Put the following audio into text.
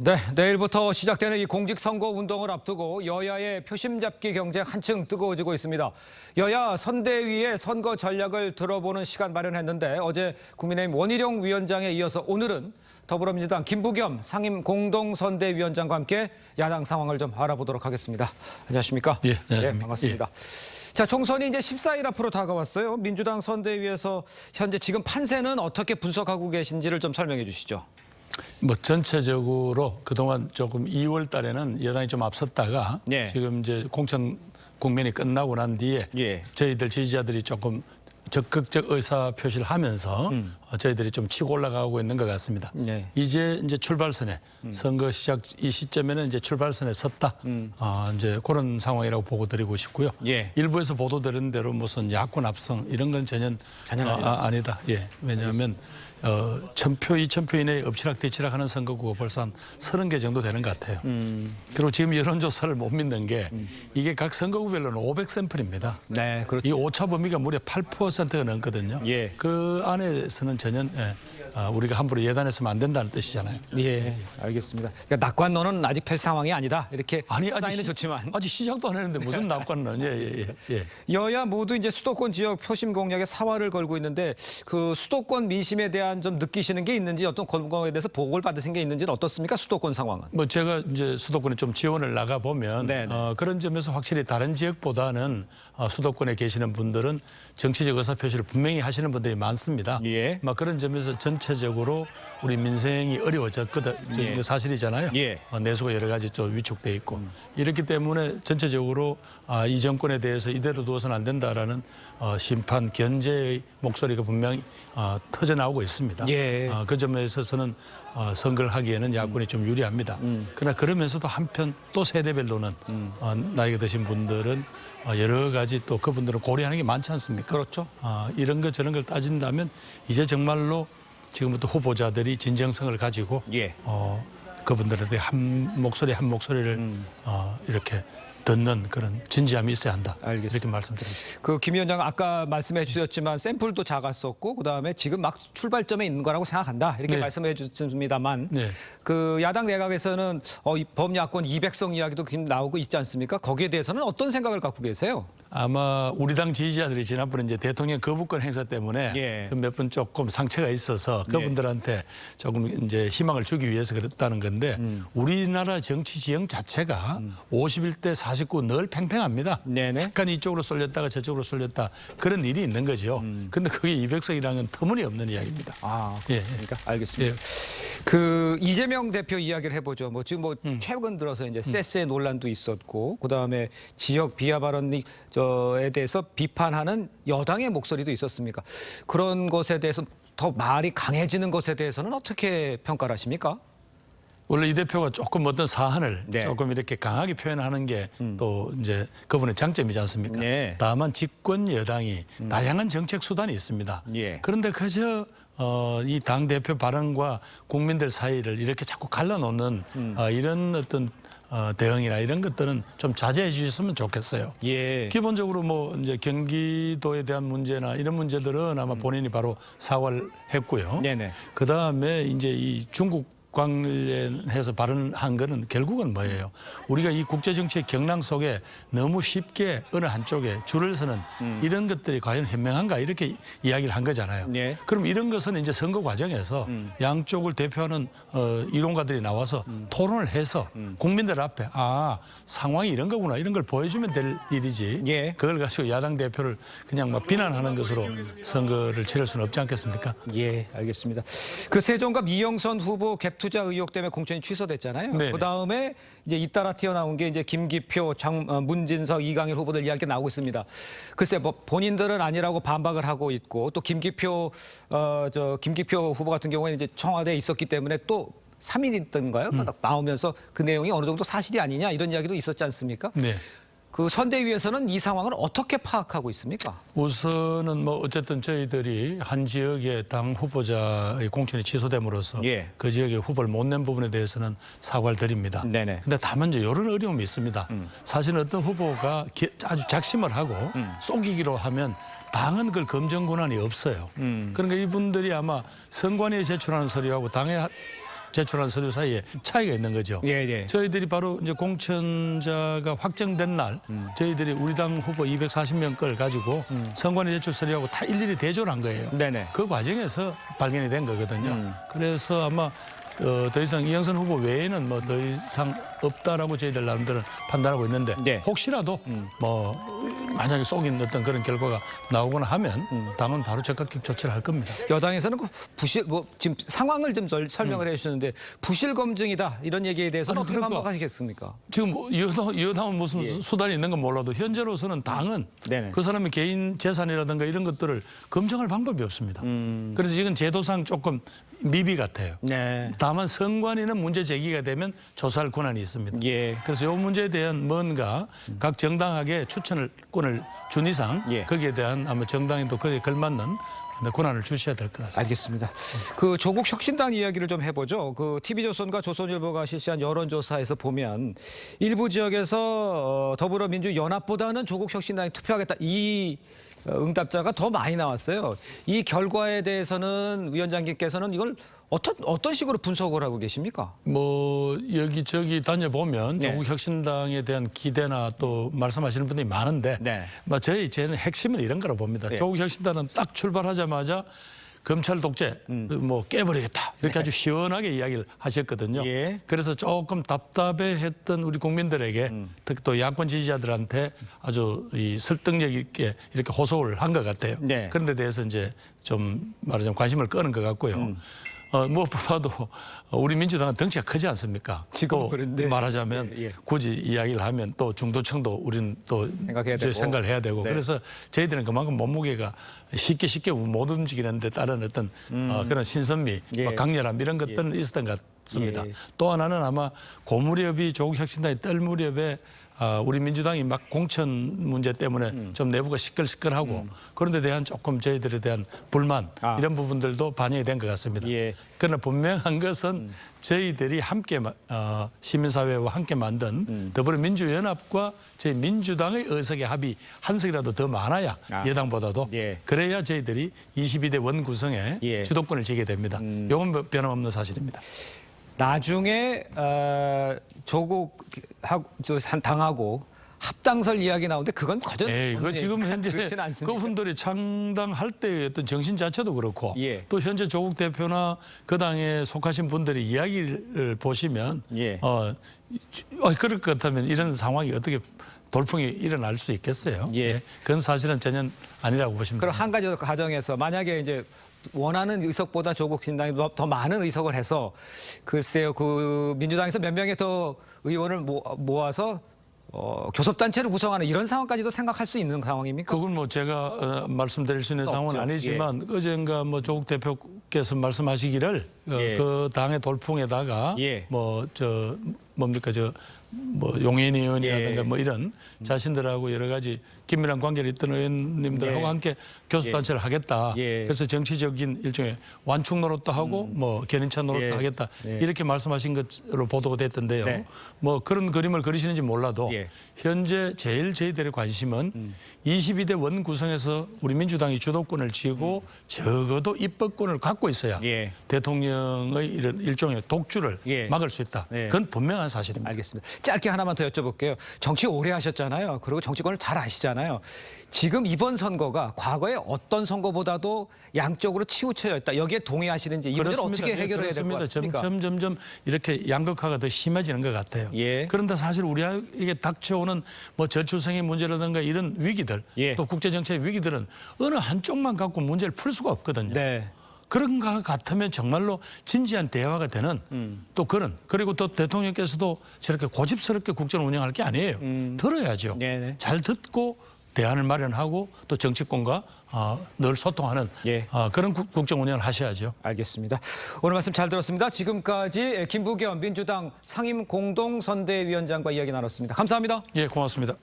네, 내일부터 시작되는 이 공직선거 운동을 앞두고 여야의 표심 잡기 경쟁 한층 뜨거워지고 있습니다. 여야 선대위의 선거 전략을 들어보는 시간 마련했는데 어제 국민의힘 원희룡 위원장에 이어서 오늘은 더불어민주당 김부겸 상임 공동선대위원장과 함께 야당 상황을 좀 알아보도록 하겠습니다. 안녕하십니까? 예, 안녕하십니까? 네, 반갑습니다. 자, 총선이 이제 14일 앞으로 다가왔어요. 민주당 선대위에서 현재 지금 판세는 어떻게 분석하고 계신지를 좀 설명해 주시죠. 뭐 전체적으로 그동안 조금 2월 달에는 여당이 좀 앞섰다가 예. 지금 이제 공천 국면이 끝나고 난 뒤에 예. 저희들 지지자들이 조금 적극적 의사 표시를 하면서 저희들이 좀 치고 올라가고 있는 것 같습니다. 예. 이제 출발선에 선거 시작 이 시점에는 이제 출발선에 섰다. 이제 그런 상황이라고 보고 드리고 싶고요. 예. 일부에서 보도되는 대로 무슨 야권 압승 이런 건 전혀 아니다. 예. 왜냐하면 1,000표, 2,000표 이내에 엎치락뒤치락 하는 선거구가 벌써 한 30개 정도 되는 것 같아요. 그리고 지금 여론조사를 못 믿는 게 이게 각 선거구별로는 500샘플입니다. 네, 그렇죠. 이 오차 범위가 무려 8%가 넘거든요. 예. 그 안에서는 전혀 우리가 함부로 예단했으면 안 된다는 뜻이잖아요. 예, 알겠습니다. 그러니까 낙관론은 아직 펼 상황이 아니다. 이렇게 아직 사인은 좋지만 아직 시작도 안 했는데 무슨 낙관론? 예. 여야 모두 이제 수도권 지역 표심 공략에 사활을 걸고 있는데 그 수도권 민심에 대한 좀 느끼시는 게 있는지 어떤 건강에 대해서 보고를 받으신 게 있는지는 어떻습니까? 수도권 상황은? 뭐 제가 이제 수도권에 좀 지원을 나가 보면 그런 점에서 확실히 다른 지역보다는 수도권에 계시는 분들은 정치적 의사표시를 분명히 하시는 분들이 많습니다. 예. 막 그런 점에서 전체적으로 우리 민생이 어려워졌거든. 예. 사실이잖아요. 예. 내수가 여러 가지 또 위축돼 있고 이렇기 때문에 전체적으로 이 정권에 대해서 이대로 두어서는 안 된다라는 심판 견제의 목소리가 분명히 터져 나오고 있습니다. 예. 그 점에 있어서는 선거를 하기에는 야권이 좀 유리합니다. 그러나 그러면서도 한편 또 세대별로는 나이가 드신 분들은 여러 가지 또 그분들은 고려하는 게 많지 않습니까? 그렇죠. 이런 것 저런 걸 따진다면 이제 정말로 지금부터 후보자들이 진정성을 가지고 예. 그분들한테 한 목소리를 이렇게 듣는 그런 진지함이 있어야 한다. 알겠습니다. 이렇게 말씀드립니다. 그 김 위원장 아까 말씀해 주셨지만 샘플도 작았었고 그다음에 지금 막 출발점에 있는 거라고 생각한다. 이렇게 네. 말씀해 주셨습니다만 네. 그 야당 내각에서는 이 범야권 200석 이야기도 나오고 있지 않습니까? 거기에 대해서는 어떤 생각을 갖고 계세요? 아마 우리 당 지지자들이 지난번에 이제 대통령 거부권 행사 때문에 예. 그 몇 분 조금 상처가 있어서 그분들한테 조금 이제 희망을 주기 위해서 그랬다는 건데 우리나라 정치 지형 자체가 51대 49 늘 팽팽합니다. 네네. 약간 이쪽으로 쏠렸다가 저쪽으로 쏠렸다 그런 일이 있는 거죠. 근데 그게 200석이라는 건 터무니없는 이야기입니다. 그러니까 알겠습니다. 예. 그 이재명 대표 이야기를 해보죠. 뭐 지금 뭐 최근 들어서 이제 세세 논란도 있었고 그다음에 지역 비하 발언이 에 대해서 비판하는 여당의 목소리도 있었습니까? 그런 것에 대해서 더 말이 강해지는 것에 대해서는 어떻게 평가를 하십니까? 원래 이 대표가 조금 어떤 사안을 네. 조금 이렇게 강하게 표현하는 게 또 이제 그분의 장점이지 않습니까? 네. 다만 집권 여당이 다양한 정책 수단이 있습니다. 예. 그런데 그저 이 당 대표 발언과 국민들 사이를 이렇게 자꾸 갈라놓는 이런 어떤 대응이나 이런 것들은 좀 자제해 주셨으면 좋겠어요. 예. 기본적으로 뭐 이제 경기도에 대한 문제나 이런 문제들은 아마 본인이 바로 사과를 했고요. 네네. 그 다음에 이제 이 중국 관련해서 발언한 거는 결국은 뭐예요? 우리가 이 국제 정치의 경랑 속에 너무 쉽게 어느 한쪽에 줄을 서는 이런 것들이 과연 현명한가 이렇게 이야기를 한 거잖아요. 네. 그럼 이런 것은 이제 선거 과정에서 양쪽을 대표하는 이론가들이 나와서 토론을 해서 국민들 앞에 상황이 이런 거구나 이런 걸 보여주면 될 일이지. 예. 그걸 가지고 야당 대표를 그냥 막 비난하는 것으로 선거를 치를 수는 없지 않겠습니까? 예, 알겠습니다. 그 세종갑 이영선 후보 갭 투자 의혹 때문에 공천이 취소됐잖아요. 네네. 그 다음에 이제 잇따라 튀어나온 게 이제 김기표, 문진석, 이강일 후보들 이야기가 나오고 있습니다. 글쎄, 뭐 본인들은 아니라고 반박을 하고 있고 또 김기표 후보 같은 경우에는 이제 청와대에 있었기 때문에 또 3일이던가요? 나오면서 그 내용이 어느 정도 사실이 아니냐 이런 이야기도 있었지 않습니까? 네. 그 선대위에서는 이 상황을 어떻게 파악하고 있습니까? 우선은 뭐 어쨌든 저희들이 한 지역의 당 후보자의 공천이 취소됨으로써 예. 그 지역의 후보를 못 낸 부분에 대해서는 사과를 드립니다. 네네. 근데 다만 이제 이런 어려움이 있습니다. 사실 어떤 후보가 아주 작심을 하고 속이기로 하면 당은 그걸 검증 권한이 없어요. 그러니까 이분들이 아마 선관위에 제출하는 서류하고 당에 제출한 서류 사이에 차이가 있는 거죠. 예. 저희들이 바로 이제 공천자가 확정된 날 저희들이 우리 당 후보 240명 걸 가지고 선관위 제출 서류하고 다 일일이 대조를 한 거예요. 네네. 그 과정에서 발견이 된 거거든요. 그래서 아마 더 이상 이영선 후보 외에는 뭐 더 이상 없다라고 저희들 나름대로 판단하고 있는데 네. 혹시라도 뭐 만약에 속인 어떤 그런 결과가 나오거나 하면 당은 바로 적극적 조치를 할 겁니다. 여당에서는 그 부실 지금 상황을 좀 설명을 해주셨는데 부실 검증이다 이런 얘기에 대해서는 아니, 어떻게 그러니까. 반박하시겠습니까? 지금 뭐 여당은 무슨 수단이 있는 건 몰라도 현재로서는 당은 네네. 그 사람의 개인 재산이라든가 이런 것들을 검증할 방법이 없습니다. 그래서 지금 제도상 조금 미비 같아요. 네. 다만 선관위는 문제 제기가 되면 조사할 권한이 있습니다. 예. 그래서 이 문제에 대한 뭔가 각 정당에게 추천권을 준 이상 예. 거기에 대한 아마 정당이 또 거기에 걸맞는 권한을 주셔야 될 것 같습니다. 알겠습니다. 그 조국 혁신당 이야기를 좀 해보죠. 그 TV조선과 조선일보가 실시한 여론조사에서 보면 일부 지역에서 더불어민주연합보다는 조국 혁신당에 투표하겠다 이 응답자가 더 많이 나왔어요. 이 결과에 대해서는 위원장님께서는 이걸 어떤 식으로 분석을 하고 계십니까? 뭐 여기저기 다녀보면 네. 조국 혁신당에 대한 기대나 또 말씀하시는 분들이 많은데 네. 뭐 저는 핵심은 이런 거라고 봅니다. 네. 조국 혁신당은 딱 출발하자마자 검찰 독재 뭐 깨버리겠다 이렇게 아주 시원하게 이야기를 하셨거든요. 예. 그래서 조금 답답해했던 우리 국민들에게 특히 또 야권 지지자들한테 아주 이 설득력 있게 이렇게 호소를 한 것 같아요. 네. 그런 데 대해서 이제 좀 말하자면 관심을 끄는 것 같고요. 무엇보다도 우리 민주당은 덩치가 크지 않습니까? 지금은 또 그런데. 말하자면 예. 굳이 이야기를 하면 또 중도층도 우리는 또 생각해야 되고. 생각을 해야 되고 네. 그래서 저희들은 그만큼 몸무게가 쉽게 못 움직이는 데 따른 어떤 그런 신선미, 예. 뭐 강렬함 이런 것들은 있었던 것 같습니다. 예. 또 하나는 아마 고무렵이 조국 혁신당이 뜰 무렵에 우리 민주당이 막 공천 문제 때문에 좀 내부가 시끌시끌하고 그런 데 대한 조금 저희들에 대한 불만 이런 부분들도 반영이 된 것 같습니다. 예. 그러나 분명한 것은 저희들이 함께 시민사회와 함께 만든 더불어민주연합과 저희 민주당의 의석의 합이 한 석이라도 더 많아야 여당보다도 예. 그래야 저희들이 22대 원 구성에 예. 주도권을 쥐게 됩니다. 이건 변함없는 사실입니다. 나중에 조국 당하고 합당설 이야기 나오는데 그건 거전 그 지금 현재 그렇지는 않습니다. 그분들이 창당할 때의 어떤 정신 자체도 그렇고 예. 또 현재 조국 대표나 그 당에 속하신 분들의 이야기를 보시면 예. 그럴 것 같으면 이런 상황이 어떻게 돌풍이 일어날 수 있겠어요? 예. 그건 사실은 전혀 아니라고 보시면 그럼 됩니다. 한 가지 더 가정해서 만약에 이제 원하는 의석보다 조국 신당이 더 많은 의석을 해서 글쎄요 그 민주당에서 몇 명의 더 의원을 모아서 교섭단체를 구성하는 이런 상황까지도 생각할 수 있는 상황입니까? 그건 뭐 제가 말씀드릴 수 있는 상황은 없죠. 아니지만 어젠가 뭐 조국 대표께서 말씀하시기를 예. 그 당의 돌풍에다가 예. 뭐 용인 의원이라든가 예. 뭐 이런 자신들하고 여러 가지 긴밀한 관계를 있던 의원님들하고 예. 함께 교섭단체를 하겠다. 예. 그래서 정치적인 일종의 완충 노릇도 하고 뭐 견인차 노릇도 예. 하겠다. 예. 이렇게 말씀하신 것으로 보도가 됐던데요. 네. 뭐 그런 그림을 그리시는지 몰라도 예. 현재 제일 저희들의 관심은 22대 원 구성에서 우리 민주당이 주도권을 쥐고 적어도 입법권을 갖고 있어야 예. 대통령의 이런 일종의 독주를 예. 막을 수 있다. 예. 그건 분명한 사실입니다. 알겠습니다. 짧게 하나만 더 여쭤볼게요. 정치 오래 하셨잖아요. 그리고 정치권을 잘 아시잖아요. 지금 이번 선거가 과거의 어떤 선거보다도 양쪽으로 치우쳐져 있다. 여기에 동의하시는지 이 문제를 어떻게 해결해야 될 것 같습니까? 점점 이렇게 양극화가 더 심해지는 것 같아요. 예. 그런데 사실 우리에게 닥쳐오는 뭐 저출생의 문제라든가 이런 위기들 예. 또 국제정치의 위기들은 어느 한쪽만 갖고 문제를 풀 수가 없거든요. 네. 그런 것 같으면 정말로 진지한 대화가 되는 또 그리고 또 대통령께서도 저렇게 고집스럽게 국정을 운영할 게 아니에요. 들어야죠. 네네. 잘 듣고 대안을 마련하고 또 정치권과 늘 소통하는 예. 그런 국정 운영을 하셔야죠. 알겠습니다. 오늘 말씀 잘 들었습니다. 지금까지 김부겸 민주당 상임공동선대위원장과 이야기 나눴습니다. 감사합니다. 예, 고맙습니다.